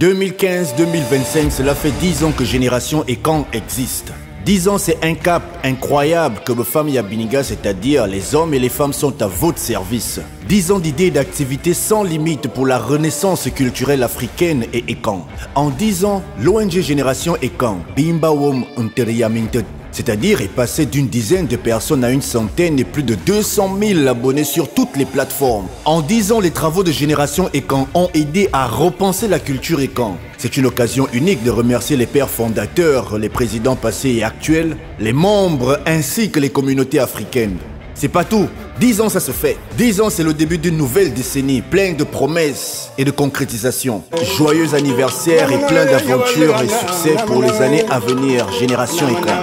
2015-2025, cela fait 10 ans que Génération Ekan existe. 10 ans, c'est un cap incroyable que Bafam Yabiniga, c'est-à-dire les hommes et les femmes sont à votre service. 10 ans d'idées et d'activités sans limite pour la renaissance culturelle africaine et Ekan. En 10 ans, l'ONG Génération Ekan, Bimba Wom Unteryaminte, c'est-à-dire est passé d'une dizaine de personnes à une centaine et plus de 200 000 abonnés sur toutes les plateformes. En 10 ans, les travaux de Génération Ekan ont aidé à repenser la culture Ekan. C'est une occasion unique de remercier les pères fondateurs, les présidents passés et actuels, les membres ainsi que les communautés africaines. C'est pas tout. 10 ans, ça se fait. 10 ans, c'est le début d'une nouvelle décennie, pleine de promesses et de concrétisation. Joyeux anniversaire et plein d'aventures et succès pour les années à venir. Génération Ekan.